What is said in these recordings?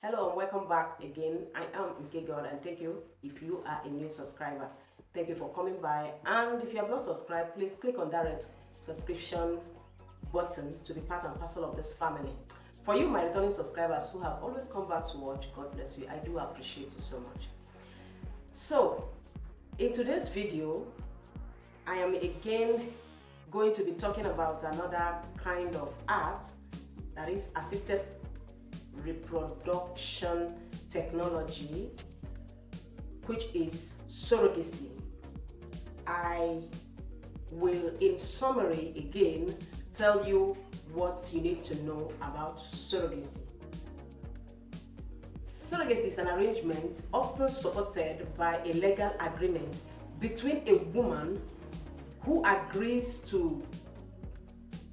Hello and welcome back again. I am Nke God and thank you if you are a new subscriber. Thank you for coming by, and if you have not subscribed, please click on that red subscription button to be part and parcel of this family. For you, my returning subscribers who have always come back to watch, God bless you. I do appreciate you so much. So, in today's video, I am again going to be talking about another kind of art, that is assisted reproduction technology, which is surrogacy. I will, in summary, again tell you what you need to know about surrogacy. Surrogacy is an arrangement often supported by a legal agreement between a woman who agrees to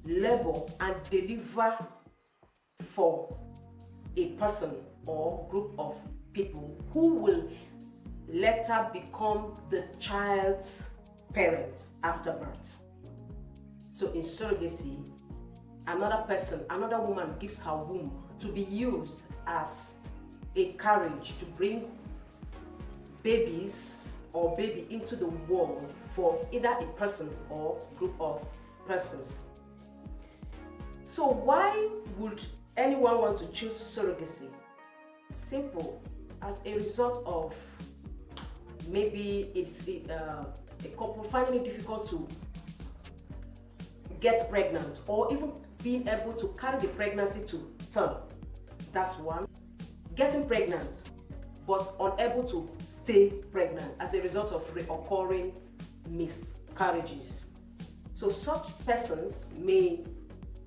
labor and deliver for a person or group of people who will later become the child's parent after birth. So in surrogacy, another woman gives her womb to be used as a carriage to bring babies or baby into the world for either a person or group of persons. So why would anyone want to choose surrogacy? Simple. As a result of maybe it's a couple finding it difficult to get pregnant, or even being able to carry the pregnancy to term. That's one. Getting pregnant but unable to stay pregnant as a result of recurring miscarriages. So such persons may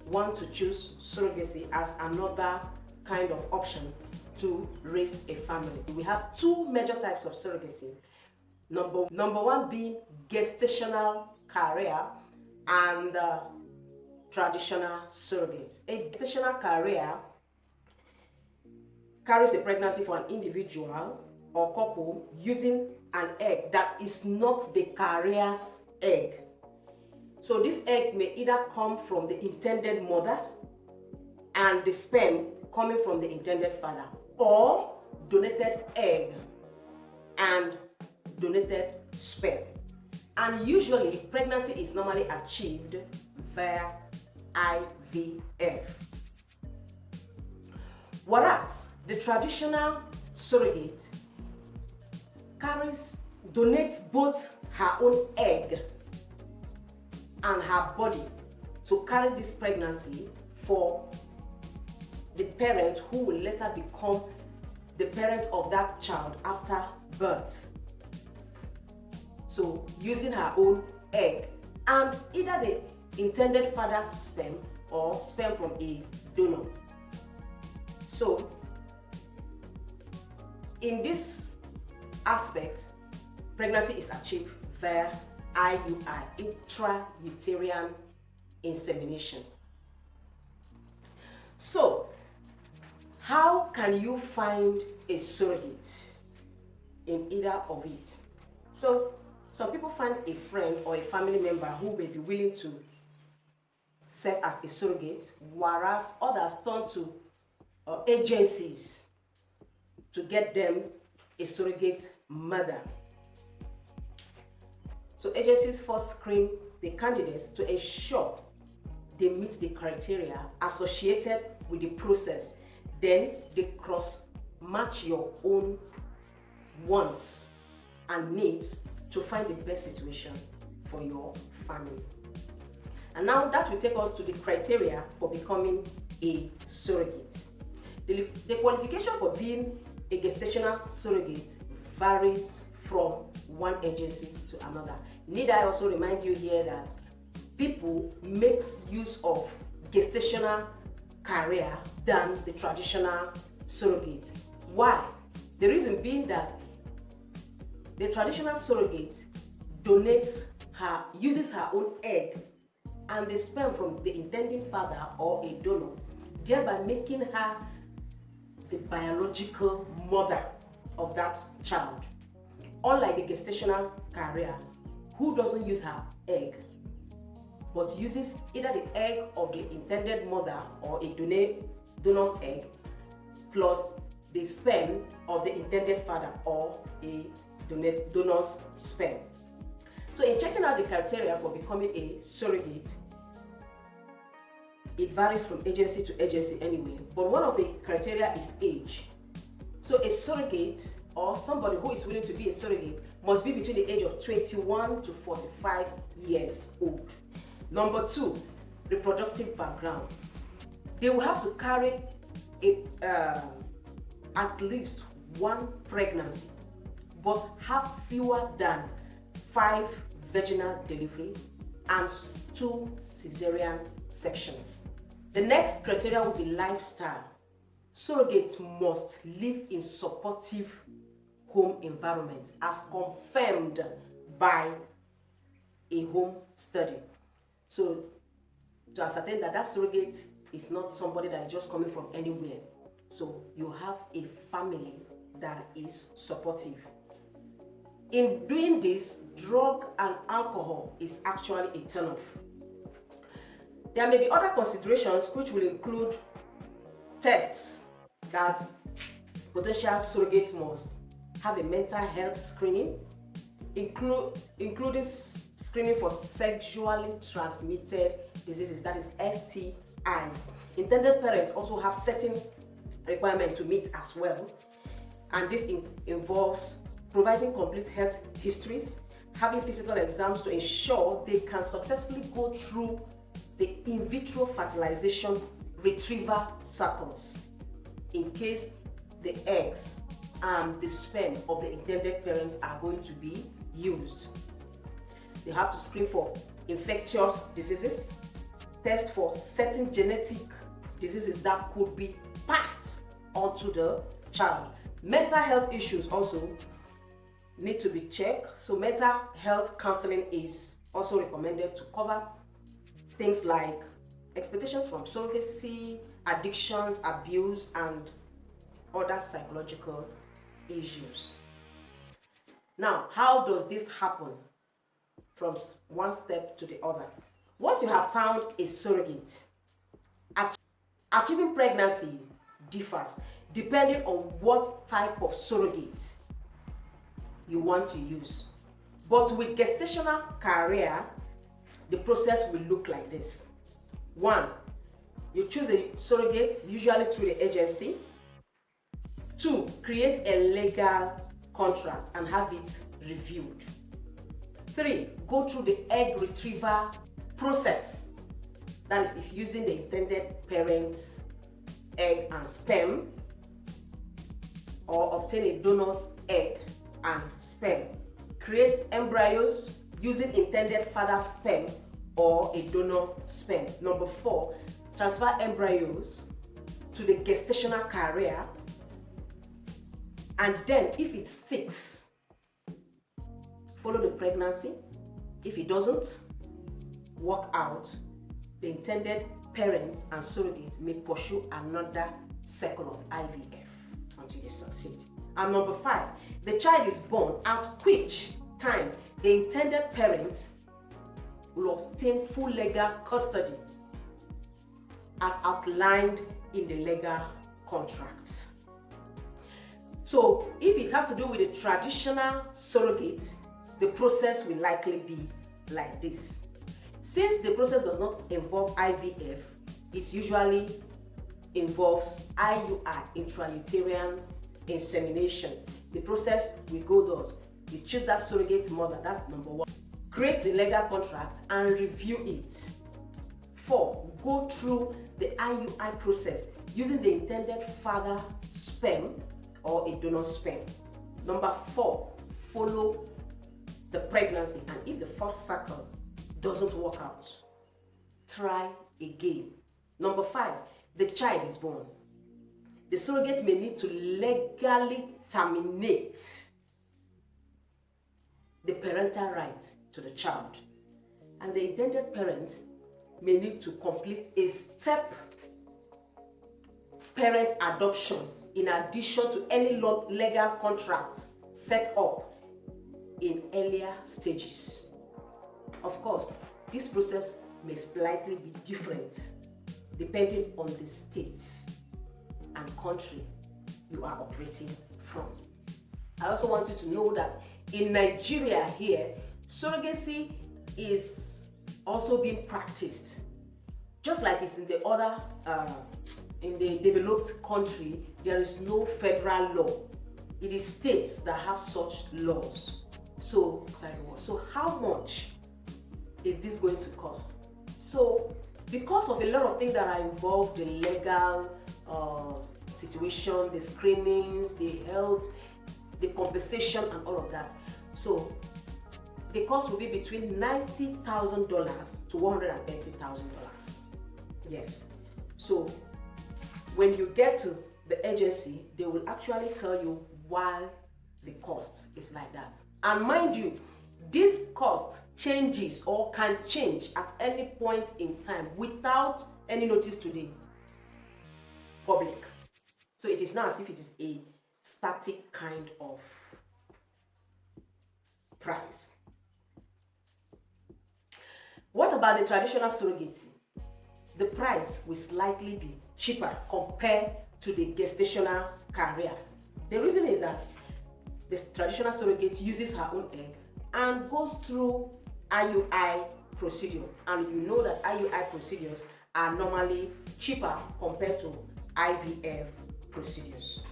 want to choose surrogacy as another kind of option to raise a family. We have two major types of surrogacy. Number one being gestational carrier and traditional surrogate. A gestational carrier carries a pregnancy for an individual or couple using an egg that is not the carrier's egg. So this egg may either come from the intended mother and the sperm coming from the intended father, or donated egg and donated sperm. And usually pregnancy is normally achieved via IVF. Whereas the traditional surrogate donates both her own egg and her body to carry this pregnancy for the parent who will later become the parent of that child after birth. So using her own egg and either the intended father's sperm or sperm from a donor. So in this aspect, pregnancy is achieved via IUI, intrauterine insemination. So, how can you find a surrogate in either of it? So, some people find a friend or a family member who may be willing to serve as a surrogate, whereas others turn to agencies to get them a surrogate mother. So agencies first screen the candidates to ensure they meet the criteria associated with the process. Then they cross-match your own wants and needs to find the best situation for your family. And now that will take us to the criteria for becoming a surrogate. The qualification for being a gestational surrogate varies from one agency to another. Need I also remind you here that people make use of gestational carrier than the traditional surrogate. Why? The reason being that the traditional surrogate uses her own egg and the sperm from the intending father or a donor, thereby making her the biological mother of that child. Unlike the gestational carrier, who doesn't use her egg, but uses either the egg of the intended mother or a donor's egg, plus the sperm of the intended father or a donor's sperm. So in checking out the criteria for becoming a surrogate, it varies from agency to agency anyway, but one of the criteria is age. So a surrogate or somebody who is willing to be a surrogate must be between the age of 21 to 45 years old. Number 2, reproductive background. They will have to carry at least one pregnancy, but have fewer than 5 vaginal delivery and 2 cesarean sections. The next criteria will be lifestyle. Surrogates must live in supportive home environment as confirmed by a home study. So to ascertain that that surrogate is not somebody that is just coming from anywhere. So you have a family that is supportive. In doing this, drug and alcohol is actually a turn-off. There may be other considerations which will include tests that potential surrogates must have a mental health screening, including screening for sexually transmitted diseases, that is STIs. Intended parents also have certain requirements to meet as well, and this involves providing complete health histories, having physical exams to ensure they can successfully go through the in vitro fertilization retrieval cycles in case the eggs and the sperm of the intended parents are going to be used. They have to screen for infectious diseases, test for certain genetic diseases that could be passed onto the child. Mental health issues also need to be checked. So mental health counseling is also recommended to cover things like expectations from surrogacy, addictions, abuse, and other psychological issues. Now, how does this happen from one step to the other? Once you have found a surrogate, achieving pregnancy differs depending on what type of surrogate you want to use. But with gestational career, the process will look like this. 1, you choose a surrogate, usually through the agency. 2, create a legal contract and have it reviewed. 3, go through the egg retrieval process. That is, if using the intended parent's egg and sperm, or obtain a donor's egg and sperm. Create embryos using intended father's sperm or a donor sperm. Number 4, transfer embryos to the gestational carrier, and then if it sticks, follow the pregnancy. If it doesn't work out, the intended parents and surrogates may pursue another cycle of IVF until they succeed. And number 5, the child is born, at which time the intended parents will obtain full legal custody as outlined in the legal contract. So if it has to do with a traditional surrogate, the process will likely be like this. Since the process does not involve IVF, it usually involves IUI, intrauterine insemination. The process will go thus: you choose that surrogate mother, that's number 1. Create the legal contract and review it. 4, go through the IUI process using the intended father sperm or a donor sperm. Number 4, follow the pregnancy, and if the first cycle doesn't work out, try again. Number 5, the child is born. The surrogate may need to legally terminate the parental right to the child, and the intended parent may need to complete a step parent adoption in addition to any legal contract set up in earlier stages. Of course, this process may slightly be different depending on the state and country you are operating from. I also want you to know that in Nigeria here, surrogacy is also being practiced. Just like it's in the other, in the developed country, there is no federal law. It is states that have such laws. So how much is this going to cost? So because of a lot of things that are involved, the legal situation, the screenings, the health, the compensation and all of that, so the cost will be between $90,000 to $130,000. Yes. So when you get to the agency, they will actually tell you why the cost is like that. And mind you, this cost changes or can change at any point in time without any notice to the public. So it is not as if it is a static kind of price. What about the traditional surrogacy? The price will slightly be cheaper compared to the gestational career. The reason is that the traditional surrogate uses her own egg and goes through IUI procedure, and you know that IUI procedures are normally cheaper compared to IVF procedures.